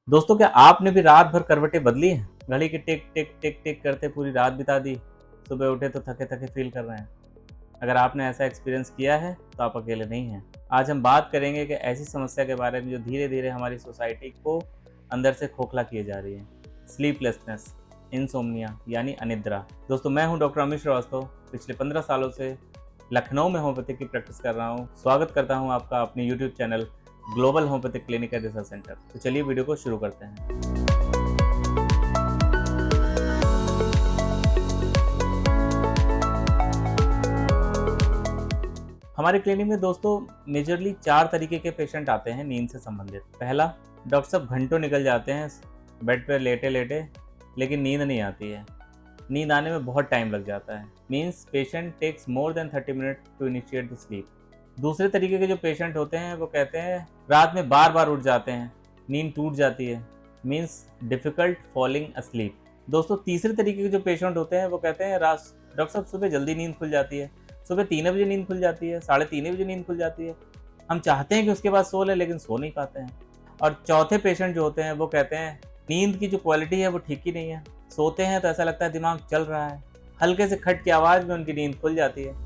दोस्तों, क्या आपने भी रात भर करवटें बदली हैं? घड़ी की टिक टिक टिक टिक करते पूरी रात बिता दी, सुबह उठे तो थके थके फील कर रहे हैं। अगर आपने ऐसा एक्सपीरियंस किया है तो आप अकेले नहीं हैं। आज हम बात करेंगे कि ऐसी समस्या के बारे में जो धीरे धीरे हमारी सोसाइटी को अंदर से खोखला किए जा रही है। स्लीपलेसनेस, इंसोम्निया यानी अनिद्रा। दोस्तों, मैं हूं डॉक्टर अमित श्रीवास्तव। पिछले 15 सालों से लखनऊ में होम्योपैथी की प्रैक्टिस कर रहा हूं। स्वागत करता हूं आपका अपने YouTube channel global homeopathic clinic and research centre. तो चलिए वीडियो को शुरू करते हैं। हमारे क्लिनिक में दोस्तों मेजरली 4 तरीके के पेशेंट आते हैं नींद से संबंधित। पहला, डॉक्टर साहब घंटों निकल जाते हैं बेड पर लेटे लेटे, लेकिन नींद नहीं आती है। नींद आने में बहुत टाइम लग जाता है। Means patient takes more than 30 minute to initiate the sleep. दूसरे तरीके के जो पेशेंट होते हैं वो कहते हैं रात में बार बार उठ जाते हैं, नींद टूट जाती है। Means difficult falling asleep. दोस्तों, तीसरे तरीके के जो पेशेंट होते हैं वो कहते हैं डॉक्टर साहब सुबह जल्दी नींद खुल जाती है, सुबह 3 बजे नींद खुल जाती है, 3:30 बजे नींद खुल जाती है। हम चाहते हैं कि उसके बाद सो ले, लेकिन सो नहीं पाते हैं। और चौथे पेशेंट जो होते हैं वो कहते हैं नींद की जो क्वालिटी है वो ठीक ही नहीं है। सोते हैं तो ऐसा लगता है दिमाग चल रहा है, हल्के से खट की आवाज़ में उनकी नींद खुल जाती है,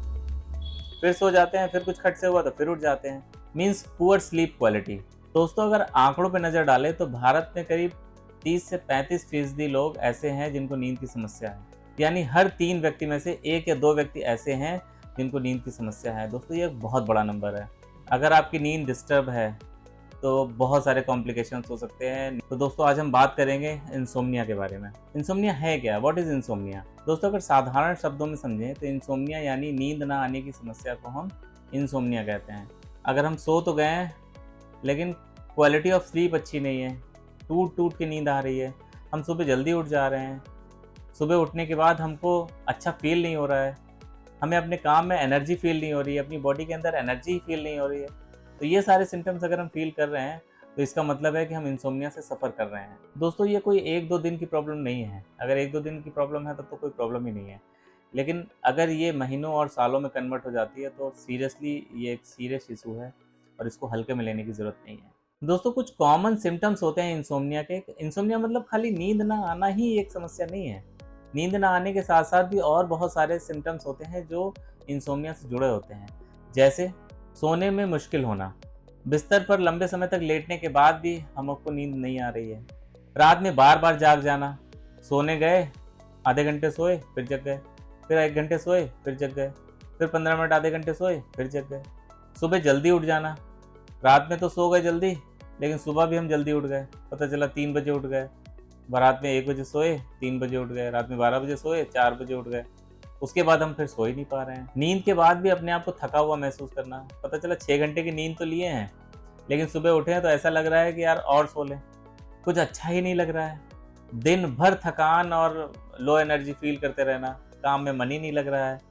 फिर सो जाते हैं, फिर कुछ खट से हुआ तो फिर उठ जाते हैं। Means poor sleep quality. दोस्तों, अगर आंकड़ों पर नज़र डालें तो भारत में करीब 30 से 35% लोग ऐसे हैं जिनको नींद की समस्या है। यानी हर 3 व्यक्ति में से 1 या 2 व्यक्ति ऐसे हैं जिनको नींद की समस्या है। दोस्तों, ये एक बहुत बड़ा नंबर है। अगर आपकी नींद डिस्टर्ब है तो बहुत सारे कॉम्प्लिकेशंस हो सकते हैं। तो दोस्तों, आज हम बात करेंगे इंसोम्निया के बारे में। इंसोम्निया है क्या? What is insomnia? दोस्तों, अगर साधारण शब्दों में समझें तो इंसोम्निया यानी नींद ना आने की समस्या को हम इंसोम्निया कहते हैं। अगर हम सो तो गए हैं लेकिन क्वालिटी ऑफ स्लीप अच्छी नहीं है, टूट टूट के नींद आ रही है, हम सुबह जल्दी उठ जा रहे हैं, सुबह उठने के बाद हमको अच्छा फील नहीं हो रहा है, हमें अपने काम में एनर्जी फील नहीं हो रही है, अपनी बॉडी के अंदर एनर्जी फील नहीं हो रही है। तो ये सारे सिम्टम्स अगर हम फील कर रहे हैं तो इसका मतलब है कि हम इंसोम्निया से सफ़र कर रहे हैं। दोस्तों, ये कोई 1-2 दिन की प्रॉब्लम नहीं है। अगर 1-2 दिन की प्रॉब्लम है तब तो कोई प्रॉब्लम ही नहीं है। लेकिन अगर ये महीनों और सालों में कन्वर्ट हो जाती है तो सीरियसली ये एक सीरियस इशू है और इसको हल्के में लेने की ज़रूरत नहीं है। दोस्तों, कुछ कॉमन सिम्टम्स होते हैं इंसोम्निया के। इंसोम्निया मतलब खाली नींद ना आना ही एक समस्या नहीं है। नींद ना आने के साथ साथ भी और बहुत सारे सिम्टम्स होते हैं जो इंसोम्निया से जुड़े होते हैं। जैसे सोने में मुश्किल होना, बिस्तर पर लंबे समय तक लेटने के बाद भी हमको नींद नहीं आ रही है, रात में बार बार जाग जाना, सोने गए, आधे घंटे सोए फिर जग गए, फिर 1 घंटे सोए फिर जग गए, फिर 15 मिनट आधे घंटे सोए फिर जग गए, सुबह जल्दी उठ जाना। रात में तो सो गए जल्दी, लेकिन सुबह भी हम जल्दी उठ गए, पता चला 3 बजे उठ गए। रात में 1 बजे सोए, 3 बजे उठ गए, रात में 12 बजे सोए, 4 बजे उठ गए। उसके बाद हम फिर सो ही नहीं पा रहे हैं। नींद के बाद भी अपने आप को थका हुआ महसूस करना, पता चला 6 घंटे की नींद तो लिए हैं, लेकिन सुबह उठे हैं तो ऐसा लग रहा है कि यार और सो लें, कुछ अच्छा ही नहीं लग रहा है। दिन भर थकान और लो एनर्जी फील करते रहना, काम में मन ही नहीं लग रहा है,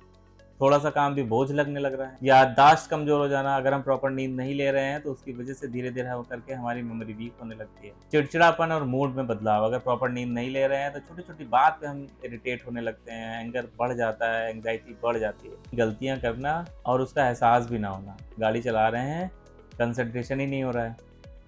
थोड़ा सा काम भी बोझ लगने लग रहा है। याददाश्त कमजोर हो जाना, अगर हम प्रॉपर नींद नहीं ले रहे हैं तो उसकी वजह से धीरे धीरे हो करके हमारी मेमोरी वीक होने लगती है। चिड़चिड़ापन और मूड में बदलाव, अगर प्रॉपर नींद नहीं ले रहे हैं तो छोटी छोटी बात पे हम इरिटेट होने लगते हैं, एंगर बढ़ जाता है, एंग्जाइटी बढ़ जाती है। गलतियां करना और उसका एहसास भी ना होना, गाड़ी चला रहे हैं, कंसंट्रेशन ही नहीं हो रहा है,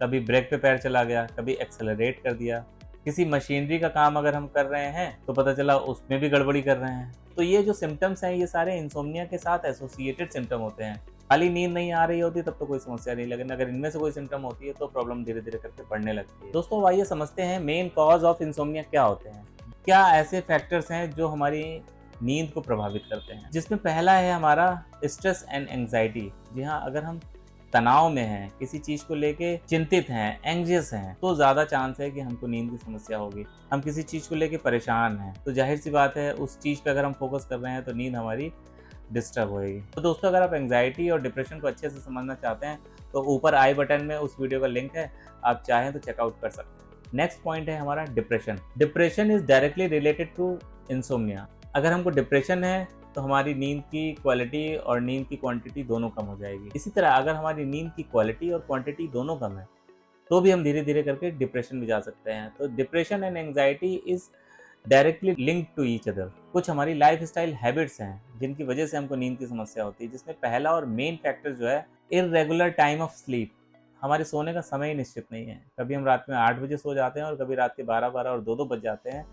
कभी ब्रेक पे पैर चला गया, कभी एक्सेलरेट कर दिया। किसी मशीनरी का काम अगर हम कर रहे हैं तो पता चला उसमें भी गड़बड़ी कर रहे हैं। तो ये जो सिम्टम्स हैं ये सारे इंसोम्निया के साथ एसोसिएटेड सिम्टम होते हैं। खाली नींद नहीं आ रही होती तब तो कोई समस्या नहीं, लेकिन अगर इनमें से कोई सिम्टम होती है तो प्रॉब्लम धीरे धीरे करके बढ़ने लगती है। दोस्तों, आइए समझते हैं मेन कॉज ऑफ इंसोम्निया क्या होते हैं। क्या ऐसे फैक्टर्स हैं जो हमारी नींद को प्रभावित करते हैं, जिसमें पहला है हमारा स्ट्रेस एंड एंग्जाइटी। जी हाँ, अगर हम तनाव में हैं, किसी चीज़ को लेके चिंतित हैं, एंग्जियस हैं, तो ज़्यादा चांस है कि हमको नींद की समस्या होगी। हम किसी चीज़ को लेके परेशान हैं तो जाहिर सी बात है उस चीज़ पे अगर हम फोकस कर रहे हैं तो नींद हमारी डिस्टर्ब होएगी। तो दोस्तों, अगर आप एंग्जाइटी और डिप्रेशन को अच्छे से समझना चाहते हैं तो ऊपर आई बटन में उस वीडियो का लिंक है, आप चाहें तो चेकआउट कर सकते हैं। नेक्स्ट पॉइंट है हमारा depression. Depression is directly related to insomnia. अगर हमको डिप्रेशन है तो हमारी नींद की क्वालिटी और नींद की क्वांटिटी दोनों कम हो जाएगी। इसी तरह अगर हमारी नींद की क्वालिटी और क्वांटिटी दोनों कम है तो भी हम धीरे धीरे करके डिप्रेशन में जा सकते हैं। तो depression and anxiety is directly linked to each other. कुछ हमारी लाइफ स्टाइल हैबिट्स हैं जिनकी वजह से हमको नींद की समस्या होती है, जिसमें पहला और मेन फैक्टर जो है इर्रेगुलर टाइम ऑफ स्लीप। हमारे सोने का समय ही निश्चित नहीं है। कभी हम रात में 8 बजे सो जाते हैं और कभी रात के 12-12 और 2-2 बज जाते हैं,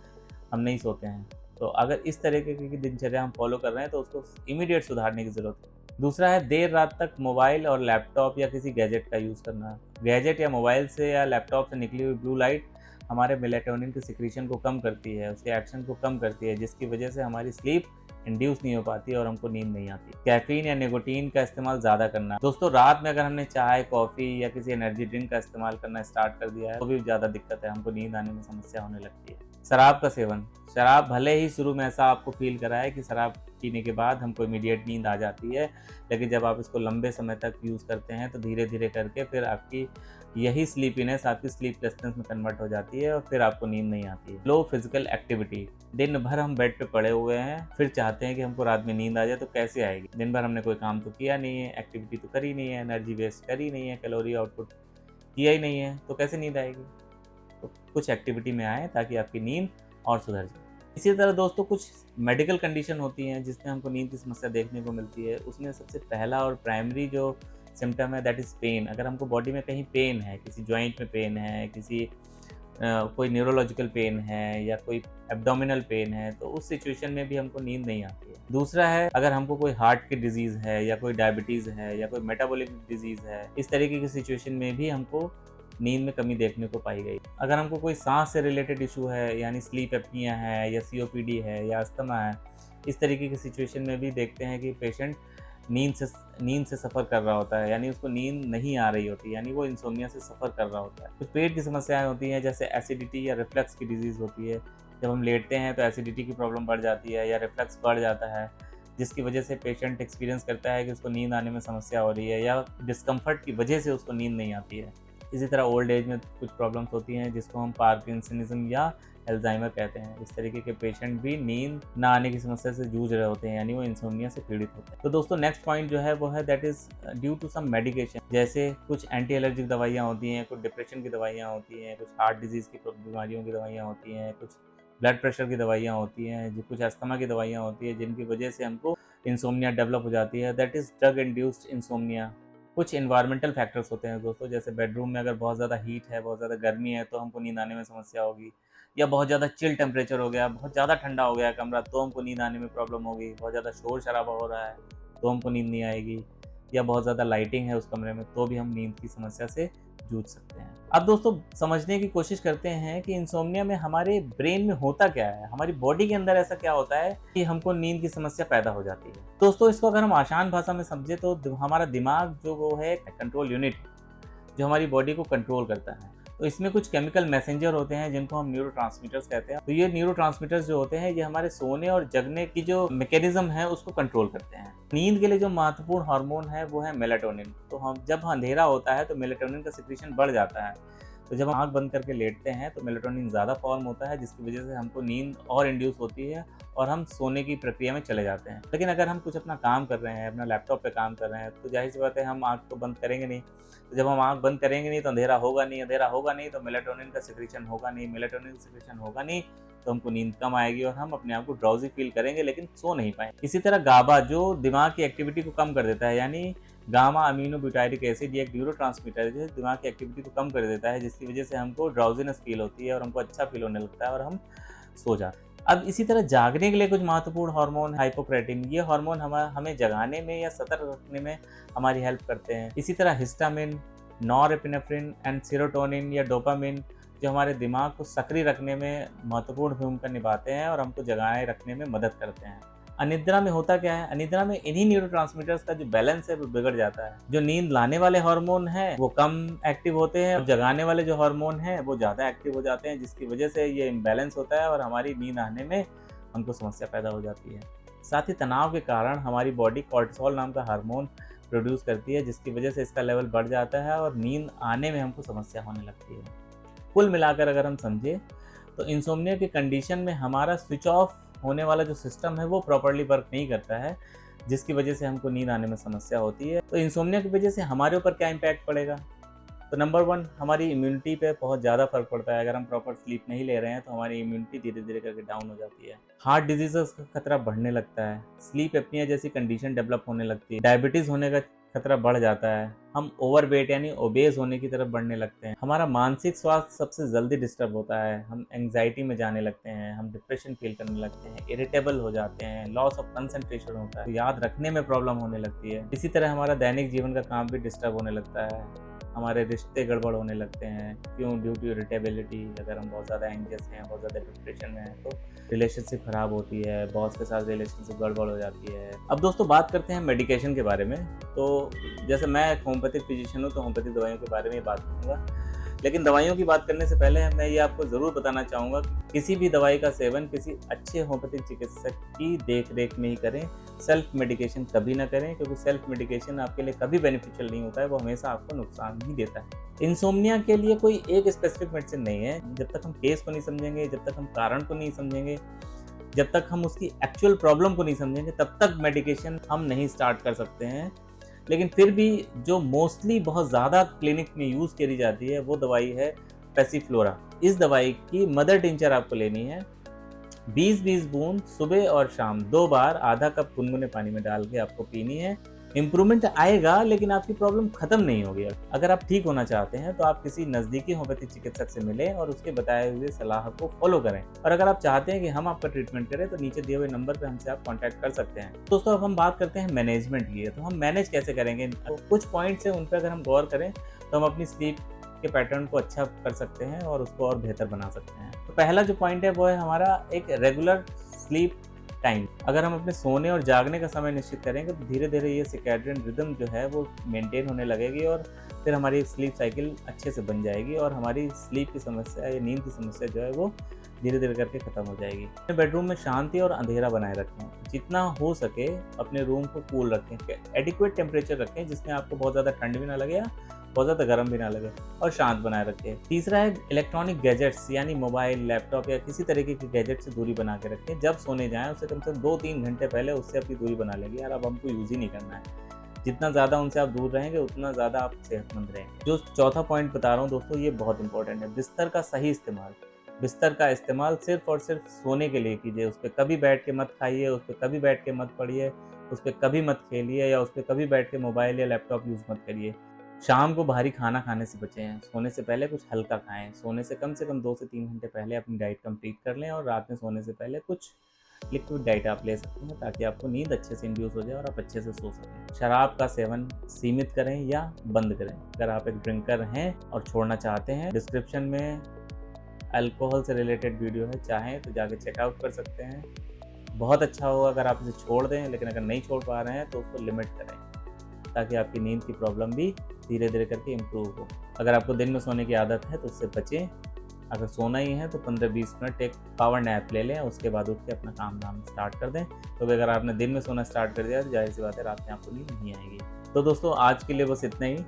हम नहीं सोते हैं। तो अगर इस तरीके की दिनचर्या हम फॉलो कर रहे हैं तो उसको इमीडिएट सुधारने की ज़रूरत है। दूसरा है देर रात तक मोबाइल और लैपटॉप या किसी गैजेट का यूज़ करना। गैजेट या मोबाइल से या लैपटॉप से निकली हुई ब्लू लाइट हमारे मेलाटोनिन के सिक्रीशन को कम करती है, उसके एक्शन को कम करती है, जिसकी वजह से हमारी स्लीप इंड्यूस नहीं हो पाती और हमको नींद नहीं आती। कैफीन या निकोटीन का इस्तेमाल ज़्यादा करना। दोस्तों रात में अगर हमने चाय, कॉफ़ी या किसी एनर्जी ड्रिंक का इस्तेमाल करना स्टार्ट कर दिया है तो भी ज़्यादा दिक्कत है, हमको नींद आने में समस्या होने लगती है। शराब का सेवन। शराब भले ही शुरू में ऐसा आपको फ़ील कराए कि शराब पीने के बाद हमको इमीडिएट नींद आ जाती है, लेकिन जब आप इसको लंबे समय तक यूज़ करते हैं तो धीरे-धीरे करके फिर आपकी यही स्लीपीनेस आपकी स्लीपलेसनेस में कन्वर्ट हो जाती है और फिर आपको नींद नहीं आती है। लो फिज़िकल एक्टिविटी। दिन भर हम बेड पे पड़े हुए हैं, फिर चाहते हैं कि हमको रात में नींद आ जाए, तो कैसे आएगी? दिन भर हमने कोई काम तो किया नहीं है, एक्टिविटी तो करी नहीं है, एनर्जी वेस्ट करी नहीं है, कैलोरी आउटपुट किया ही नहीं है, तो कैसे नींद आएगी? तो कुछ एक्टिविटी में आएँ ताकि आपकी नींद और सुधर जाए। इसी तरह दोस्तों कुछ मेडिकल कंडीशन होती हैं जिसमें हमको नींद की समस्या देखने को मिलती है। उसमें सबसे पहला और प्राइमरी जो सिम्पटम है दैट इज़ पेन। अगर हमको बॉडी में कहीं पेन है, किसी जॉइंट में पेन है, किसी कोई न्यूरोलॉजिकल पेन है या कोई एब्डोमिनल पेन है, तो उस सिचुएशन में भी हमको नींद नहीं आती है। दूसरा है अगर हमको कोई हार्ट की डिजीज़ है या कोई डायबिटीज़ है या कोई मेटाबॉलिक डिजीज़ है, इस तरीके की सिचुएशन में भी हमको नींद में कमी देखने को पाई गई। अगर हमको कोई सांस से रिलेटेड इशू है यानी स्लीप एप्निया है या सीओपीडी है या अस्थमा है, इस तरीके की सिचुएशन में भी देखते हैं कि पेशेंट नींद से सफ़र कर रहा होता है, यानी उसको नींद नहीं आ रही होती, यानी वो इंसोम्निया से सफ़र कर रहा होता है। कुछ पेट की समस्याएं होती हैं जैसे एसिडिटी या रिफ्लक्स की डिजीज़ होती है। जब हम लेटते हैं तो एसिडिटी की प्रॉब्लम बढ़ जाती है या रिफ्लक्स बढ़ जाता है, जिसकी वजह से पेशेंट एक्सपीरियंस करता है कि उसको नींद आने में समस्या हो रही है या डिस्कम्फर्ट की वजह से उसको नींद नहीं आती है। इसी तरह ओल्ड एज में कुछ प्रॉब्लम्स होती हैं जिसको हम पार्किंसनिज़्म या अल्जाइमर कहते हैं। इस तरीके के पेशेंट भी नींद ना आने की समस्या से जूझ रहे होते हैं, यानी वो इंसोम्निया से पीड़ित होते हैं। तो दोस्तों नेक्स्ट पॉइंट जो है वो है that is due to some medication. जैसे कुछ एंटी एलर्जिक दवाइयाँ होती हैं, कुछ डिप्रेशन की दवाइयाँ होती हैं, कुछ हार्ट डिजीज़ की बीमारियों की दवाइयाँ होती हैं, कुछ ब्लड प्रेशर की दवाइयाँ होती हैं, जो कुछ अस्थमा की दवाइयाँ होती हैं, जिनकी वजह से हमको इंसोम्निया डेवलप हो जाती है, that is drug induced insomnia. कुछ एनवायरमेंटल फैक्टर्स होते हैं दोस्तों, जैसे बेडरूम में अगर बहुत ज़्यादा हीट है, बहुत ज़्यादा गर्मी है, तो हमको नींद आने में समस्या होगी, या बहुत ज़्यादा चिल टेम्परेचर हो गया, बहुत ज़्यादा ठंडा हो गया कमरा, तो हमको नींद आने में प्रॉब्लम होगी, बहुत ज़्यादा शोर-शराबा हो रहा है, तो हमको नींद नहीं आएगी, या बहुत ज़्यादा लाइटिंग है उस कमरे में, तो भी हम नींद की समस्या से जूझ सकते हैं। अब दोस्तों समझने की कोशिश करते हैं कि इंसोम्निया में हमारे ब्रेन में होता क्या है, हमारी बॉडी के अंदर ऐसा क्या होता है कि हमको नींद की समस्या पैदा हो जाती है। दोस्तों इसको अगर हम आसान भाषा में समझे तो हमारा दिमाग जो वो है कंट्रोल यूनिट, जो हमारी बॉडी को कंट्रोल करता है। तो इसमें कुछ केमिकल मैसेंजर होते हैं जिनको हम न्यूरोट्रांसमीटर्स कहते हैं। तो ये न्यूरोट्रांसमीटर्स जो होते हैं ये हमारे सोने और जगने की जो मैकेनिज्म है उसको कंट्रोल करते हैं। नींद के लिए जो महत्वपूर्ण हार्मोन है वो है मेलाटोनिन। तो हम जब अंधेरा होता है तो मेलाटोनिन का सिक्रीशन बढ़ जाता है। तो जब हम आँख बंद करके लेटते हैं तो मेलाटोनिन ज़्यादा फॉर्म होता है, जिसकी वजह से हमको नींद और इंड्यूस होती है और हम सोने की प्रक्रिया में चले जाते हैं। लेकिन अगर हम कुछ अपना काम कर रहे हैं, अपना लैपटॉप पे काम कर रहे हैं, तो ज़ाहिर सी बात है हम आँख तो बंद करेंगे नहीं। तो जब हम आँख बंद करेंगे नहीं तो अंधेरा होगा नहीं, अंधेरा होगा नहीं तो मेलाटोनिन का सिक्रीशन होगा नहीं, मेलाटोनिन का सिक्रीशन होगा नहीं तो हमको नींद कम आएगी और हम अपने आप को ड्राउज़ी फ़ील करेंगे लेकिन सो नहीं पाएँगे। इसी तरह गाबा जो दिमाग की एक्टिविटी को कम कर देता है, यानी गामा अमीनो ब्यूटारिक एसिड ये एक न्यूरोट्रांसमीटर है जो दिमाग की एक्टिविटी को कम कर देता है, जिसकी वजह से हमको ड्राउजीनेस फील होती है और हमको अच्छा फील होने लगता है और हम सो जाते हैं। अब इसी तरह जागने के लिए कुछ महत्वपूर्ण हार्मोन हाइपोक्रेटिन, ये हार्मोन हमें जगाने में या सतर्क रखने में हमारी हेल्प करते हैं। इसी तरह हिस्टामिन, नॉरएपिनेफ्रिन एंड सेरोटोनिन या डोपामिन जो हमारे दिमाग को सक्रिय रखने में महत्वपूर्ण भूमिका निभाते हैं और हमको जगाए रखने में मदद करते हैं। अनिद्रा में होता क्या है, अनिद्रा में इन्हीं न्यूरोट्रांसमीटर्स का जो बैलेंस है वो बिगड़ जाता है। जो नींद लाने वाले हार्मोन हैं वो कम एक्टिव होते हैं और जगाने वाले जो हार्मोन हैं वो ज़्यादा एक्टिव हो जाते हैं, जिसकी वजह से ये इम्बैलेंस होता है और हमारी नींद आने में हमको समस्या पैदा हो जाती है। साथ ही तनाव के कारण हमारी बॉडी कॉर्टिसोल नाम का हार्मोन प्रोड्यूस करती है, जिसकी वजह से इसका लेवल बढ़ जाता है और नींद आने में हमको समस्या होने लगती है। कुल मिलाकर अगर हम समझें तो इंसोम्निया की कंडीशन में हमारा स्विच ऑफ होने वाला जो सिस्टम है वो प्रॉपर्ली वर्क नहीं करता है, जिसकी वजह से हमको नींद आने में समस्या होती है। तो इंसोम्निया की वजह से हमारे ऊपर क्या इम्पैक्ट पड़ेगा? तो नंबर 1 हमारी इम्यूनिटी पे बहुत ज़्यादा फ़र्क पड़ता है। अगर हम प्रॉपर स्लीप नहीं ले रहे हैं तो हमारी इम्यूनिटी धीरे-धीरे करके डाउन हो जाती है। हार्ट डिजीज़ेज़ का खतरा बढ़ने लगता है। स्लीप एप्निया जैसी कंडीशन डेवलप होने लगती है। डायबिटीज़ होने का खतरा बढ़ जाता है, हम ओवरवेट यानी ओबेस होने की तरफ बढ़ने लगते हैं, हमारा मानसिक स्वास्थ्य सबसे जल्दी डिस्टर्ब होता है, हम एंग्जाइटी में जाने लगते हैं, हम डिप्रेशन फील करने लगते हैं, इरिटेबल हो जाते हैं, लॉस ऑफ कंसंट्रेशन होता है, तो याद रखने में प्रॉब्लम होने लगती है। इसी तरह हमारा दैनिक जीवन का काम भी डिस्टर्ब होने लगता है, हमारे रिश्ते गड़बड़ होने लगते हैं। क्यों? Due to irritability. अगर हम बहुत ज़्यादा एंग्जियस हैं, बहुत ज़्यादा डिप्रेशन में हैं, तो रिलेशनशिप ख़राब होती है, बॉस के साथ रिलेशनशिप गड़बड़ हो जाती है। अब दोस्तों बात करते हैं मेडिकेशन के बारे में। तो जैसे मैं एक होम्योपैथिक फिजिशियन हूँ, तो होम्योपैथिक दवाइयों के बारे में ही बात करूँगा। लेकिन दवाइयों की बात करने से पहले मैं ये आपको ज़रूर बताना चाहूँगा कि किसी भी दवाई का सेवन किसी अच्छे होम्योपैथिक चिकित्सक की देख-रेख में ही करें। सेल्फ मेडिकेशन कभी ना करें, क्योंकि सेल्फ मेडिकेशन आपके लिए कभी बेनिफिशियल नहीं होता है, वो हमेशा आपको नुकसान ही देता है। इंसोम्निया के लिए कोई एक स्पेसिफिक मेडिसिन नहीं है। जब तक हम केस को नहीं समझेंगे, जब तक हम कारण को नहीं समझेंगे, जब तक हम उसकी एक्चुअल प्रॉब्लम को नहीं समझेंगे, तब तक मेडिकेशन हम नहीं स्टार्ट कर सकते हैं। लेकिन फिर भी जो मोस्टली बहुत ज़्यादा क्लिनिक में यूज़ करी जाती है, वो दवाई है पैसिफ्लोरा। इस दवाई की मदर टिंचर आपको लेनी है। 20-20 बूंद सुबह और शाम 2 बार आधा कप गुनगुने पानी में डाल के आपको पीनी है। इम्प्रूवमेंट आएगा, लेकिन आपकी प्रॉब्लम खत्म नहीं होगी। अगर आप ठीक होना चाहते हैं तो आप किसी नज़दीकी होम्योपैथिक चिकित्सक से मिलें और उसके बताए हुए सलाह को फॉलो करें। और अगर आप चाहते हैं कि हम आपका ट्रीटमेंट करें, तो नीचे दिए हुए नंबर पे हमसे आप कॉन्टैक्ट कर सकते हैं। दोस्तों अब हम बात करते हैं मैनेजमेंट की। तो हम मैनेज कैसे करेंगे? तो कुछ पॉइंट्स हैं, उन पर अगर हम गौर करें तो हम अपनी स्लीप के पैटर्न को अच्छा कर सकते हैं और उसको और बेहतर बना सकते हैं। तो पहला जो पॉइंट है वो है हमारा एक रेगुलर स्लीप टाइम। अगर हम अपने सोने और जागने का समय निश्चित करेंगे, तो धीरे धीरे ये सर्कैडियन रिदम जो है वो मेंटेन होने लगेगी और फिर हमारी स्लीप साइकिल अच्छे से बन जाएगी और हमारी स्लीप की समस्या या नींद की समस्या जो है वो धीरे धीरे करके खत्म हो जाएगी। अपने बेडरूम में शांति और अंधेरा बनाए रखें। जितना हो सके अपने रूम को कूल रखें, एडिक्वेट टेम्परेचर रखें, जिसमें आपको बहुत ज़्यादा ठंड भी ना लगे या बहुत ज़्यादा गर्म भी ना लगे, और शांत बनाए रखें। तीसरा है इलेक्ट्रॉनिक गैजेट्स यानी मोबाइल, लैपटॉप या किसी तरीके के गैजेट से दूरी बना के रखें। जब सोने जाएं उससे कम से कम 2-3 घंटे पहले उससे अपनी दूरी बना लेंगे। यार अब हमको यूज़ ही नहीं करना है। जितना ज़्यादा उनसे आप दूर रहेंगे, उतना ज़्यादा आप सेहतमंद रहेंगे। जो चौथा पॉइंट बता रहा हूँ दोस्तों, ये बहुत इंपॉर्टेंट है। बिस्तर का सही इस्तेमाल। बिस्तर का इस्तेमाल सिर्फ और सिर्फ सोने के लिए कीजिए। उस पे कभी बैठ के मत खाइए, उस पे कभी बैठ के मत पढ़िए, उस पे कभी मत खेलिए या उस पे कभी बैठ के मोबाइल या लैपटॉप यूज़ मत करिए। शाम को भारी खाना खाने से बचें। सोने से पहले कुछ हल्का खाएँ। सोने से कम 2 से 3 घंटे पहले अपनी डाइट कंप्लीट कर लें और रात में सोने से पहले कुछ लिक्विड डाइट आप ले सकते हैं, ताकि आपको नींद अच्छे से इंड्यूस हो जाए और आप अच्छे से सो सकें। शराब का सेवन सीमित करें या बंद करें। अगर आप एक ड्रिंकर हैं और छोड़ना चाहते हैं, डिस्क्रिप्शन में अल्कोहल से रिलेटेड वीडियो है, चाहें तो जाके चेकआउट कर सकते हैं। बहुत अच्छा होगा अगर आप इसे छोड़ दें, लेकिन अगर नहीं छोड़ पा रहे हैं तो उसको लिमिट करें, ताकि आपकी नींद की प्रॉब्लम भी धीरे धीरे करके इम्प्रूव हो। अगर आपको दिन में सोने की आदत है तो उससे बचें। अगर सोना ही है तो 15-20 मिनट एक पावर नैप ले लें, उसके बाद उठ के अपना काम धाम स्टार्ट कर दें। तो अगर आपने दिन में सोना स्टार्ट कर दिया तो जाहिर सी बात है रात में आपको नींद नहीं आएगी। तो दोस्तों आज के लिए बस इतना ही।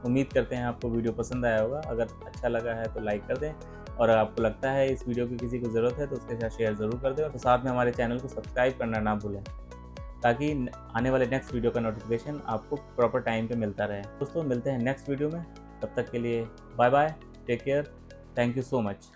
उम्मीद करते हैं आपको वीडियो पसंद आया होगा। अगर अच्छा लगा है तो लाइक कर दें, और अगर आपको लगता है इस वीडियो की किसी को ज़रूरत है तो उसके साथ शेयर ज़रूर कर दें, और साथ में हमारे चैनल को सब्सक्राइब करना ना भूलें, ताकि आने वाले नेक्स्ट वीडियो का नोटिफिकेशन आपको प्रॉपर टाइम पे मिलता रहे। दोस्तों मिलते हैं नेक्स्ट वीडियो में, तब तक के लिए bye bye, take care, thank you so much.